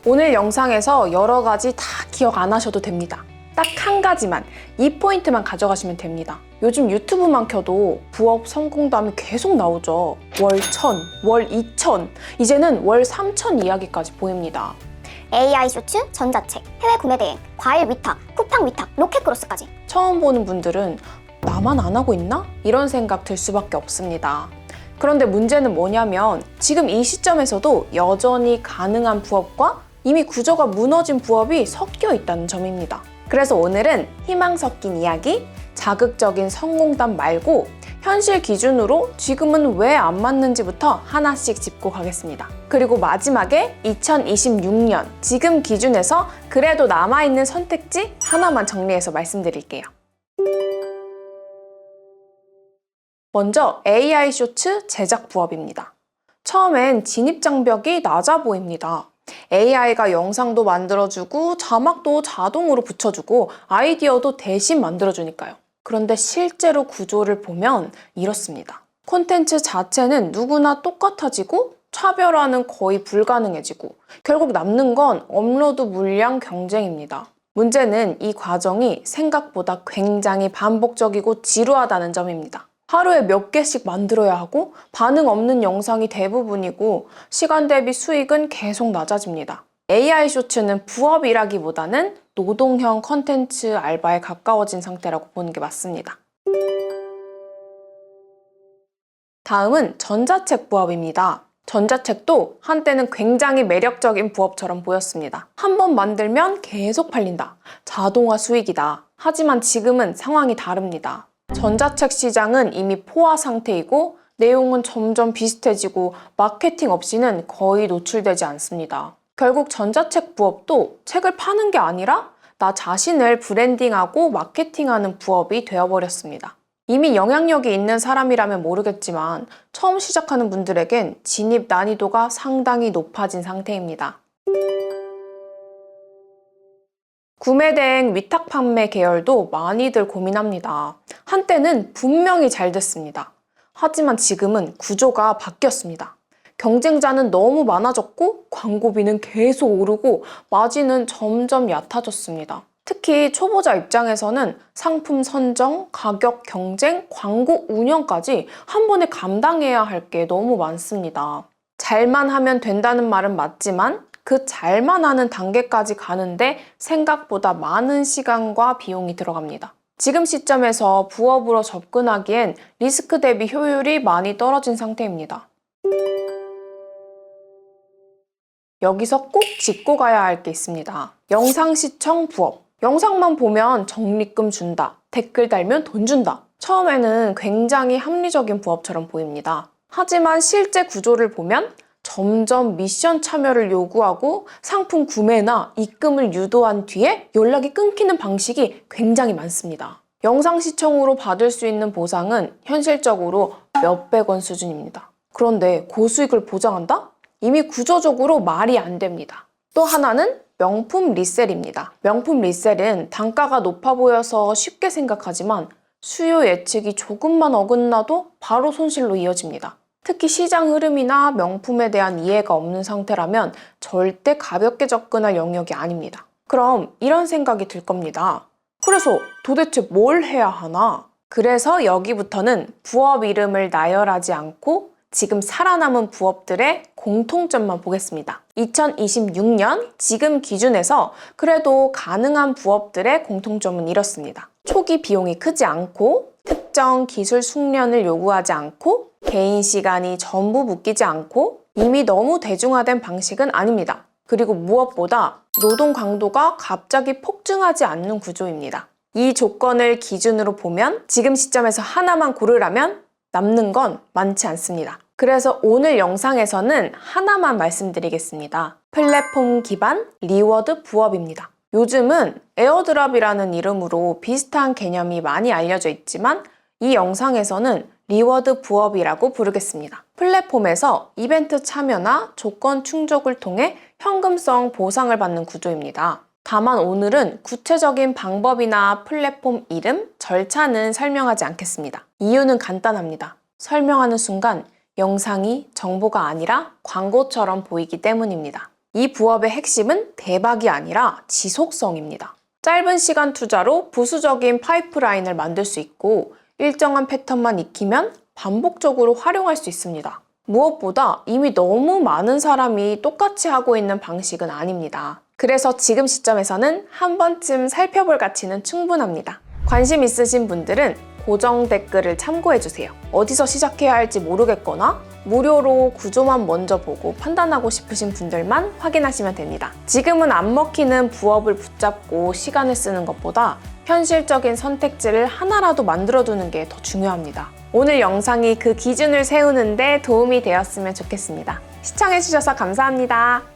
오늘 영상에서 여러 가지 다 기억 안 하셔도 됩니다. 딱 한 가지만, 이 포인트만 가져가시면 됩니다. 요즘 유튜브만 켜도 부업 성공담이 계속 나오죠. 월 1000, 월 2000, 이제는 월 3000 이야기까지 보입니다. AI 쇼츠, 전자책, 해외 구매 대행, 과일 위탁, 쿠팡 위탁, 로켓 크로스까지. 처음 보는 분들은 나만 안 하고 있나? 이런 생각 들 수밖에 없습니다. 그런데 문제는 뭐냐면 지금 이 시점에서도 여전히 가능한 부업과 이미 구조가 무너진 부업이 섞여 있다는 점입니다. 그래서 오늘은 희망 섞인 이야기, 자극적인 성공담 말고 현실 기준으로 지금은 왜 안 맞는지부터 하나씩 짚고 가겠습니다. 그리고 마지막에 2026년 지금 기준에서 그래도 남아있는 선택지 하나만 정리해서 말씀드릴게요. 먼저 AI 쇼츠 제작 부업입니다. 처음엔 진입 장벽이 낮아 보입니다. AI가 영상도 만들어주고 자막도 자동으로 붙여주고 아이디어도 대신 만들어주니까요. 그런데 실제로 구조를 보면 이렇습니다. 콘텐츠 자체는 누구나 똑같아지고 차별화는 거의 불가능해지고 결국 남는 건 업로드 물량 경쟁입니다. 문제는 이 과정이 생각보다 굉장히 반복적이고 지루하다는 점입니다. 하루에 몇 개씩 만들어야 하고 반응 없는 영상이 대부분이고 시간 대비 수익은 계속 낮아집니다. AI 쇼츠는 부업이라기보다는 노동형 컨텐츠 알바에 가까워진 상태라고 보는 게 맞습니다. 다음은 전자책 부업입니다. 전자책도 한때는 굉장히 매력적인 부업처럼 보였습니다. 한 번 만들면 계속 팔린다. 자동화 수익이다. 하지만 지금은 상황이 다릅니다. 전자책 시장은 이미 포화 상태이고 내용은 점점 비슷해지고 마케팅 없이는 거의 노출되지 않습니다. 결국 전자책 부업도 책을 파는 게 아니라 나 자신을 브랜딩하고 마케팅하는 부업이 되어버렸습니다. 이미 영향력이 있는 사람이라면 모르겠지만 처음 시작하는 분들에겐 진입 난이도가 상당히 높아진 상태입니다. 구매 대행 위탁 판매 계열도 많이들 고민합니다. 한때는 분명히 잘 됐습니다. 하지만 지금은 구조가 바뀌었습니다. 경쟁자는 너무 많아졌고 광고비는 계속 오르고 마진은 점점 얕아졌습니다. 특히 초보자 입장에서는 상품 선정, 가격 경쟁, 광고 운영까지 한 번에 감당해야 할 게 너무 많습니다. 잘만 하면 된다는 말은 맞지만 그 잘만 하는 단계까지 가는데 생각보다 많은 시간과 비용이 들어갑니다. 지금 시점에서 부업으로 접근하기엔 리스크 대비 효율이 많이 떨어진 상태입니다. 여기서 꼭 짚고 가야 할 게 있습니다. 영상 시청 부업. 영상만 보면 적립금 준다. 댓글 달면 돈 준다. 처음에는 굉장히 합리적인 부업처럼 보입니다. 하지만 실제 구조를 보면 점점 미션 참여를 요구하고 상품 구매나 입금을 유도한 뒤에 연락이 끊기는 방식이 굉장히 많습니다. 영상 시청으로 받을 수 있는 보상은 현실적으로 몇백 원 수준입니다. 그런데 고수익을 보장한다? 이미 구조적으로 말이 안 됩니다. 또 하나는 명품 리셀입니다. 명품 리셀은 단가가 높아 보여서 쉽게 생각하지만 수요 예측이 조금만 어긋나도 바로 손실로 이어집니다. 특히 시장 흐름이나 명품에 대한 이해가 없는 상태라면 절대 가볍게 접근할 영역이 아닙니다. 그럼 이런 생각이 들 겁니다. 그래서 도대체 뭘 해야 하나? 그래서 여기부터는 부업 이름을 나열하지 않고 지금 살아남은 부업들의 공통점만 보겠습니다. 2026년 지금 기준에서 그래도 가능한 부업들의 공통점은 이렇습니다. 초기 비용이 크지 않고 특정 기술 숙련을 요구하지 않고 개인 시간이 전부 묶이지 않고 이미 너무 대중화된 방식은 아닙니다. 그리고 무엇보다 노동 강도가 갑자기 폭증하지 않는 구조입니다. 이 조건을 기준으로 보면 지금 시점에서 하나만 고르라면 남는 건 많지 않습니다. 그래서 오늘 영상에서는 하나만 말씀드리겠습니다. 플랫폼 기반 리워드 부업입니다. 요즘은 에어드랍이라는 이름으로 비슷한 개념이 많이 알려져 있지만 이 영상에서는 리워드 부업이라고 부르겠습니다. 플랫폼에서 이벤트 참여나 조건 충족을 통해 현금성 보상을 받는 구조입니다. 다만 오늘은 구체적인 방법이나 플랫폼 이름, 절차는 설명하지 않겠습니다. 이유는 간단합니다. 설명하는 순간 영상이 정보가 아니라 광고처럼 보이기 때문입니다. 이 부업의 핵심은 대박이 아니라 지속성입니다. 짧은 시간 투자로 부수적인 파이프라인을 만들 수 있고 일정한 패턴만 익히면 반복적으로 활용할 수 있습니다. 무엇보다 이미 너무 많은 사람이 똑같이 하고 있는 방식은 아닙니다. 그래서 지금 시점에서는 한 번쯤 살펴볼 가치는 충분합니다. 관심 있으신 분들은 고정 댓글을 참고해주세요. 어디서 시작해야 할지 모르겠거나 무료로 구조만 먼저 보고 판단하고 싶으신 분들만 확인하시면 됩니다. 지금은 안 먹히는 부업을 붙잡고 시간을 쓰는 것보다 현실적인 선택지를 하나라도 만들어두는 게 더 중요합니다. 오늘 영상이 그 기준을 세우는 데 도움이 되었으면 좋겠습니다. 시청해주셔서 감사합니다.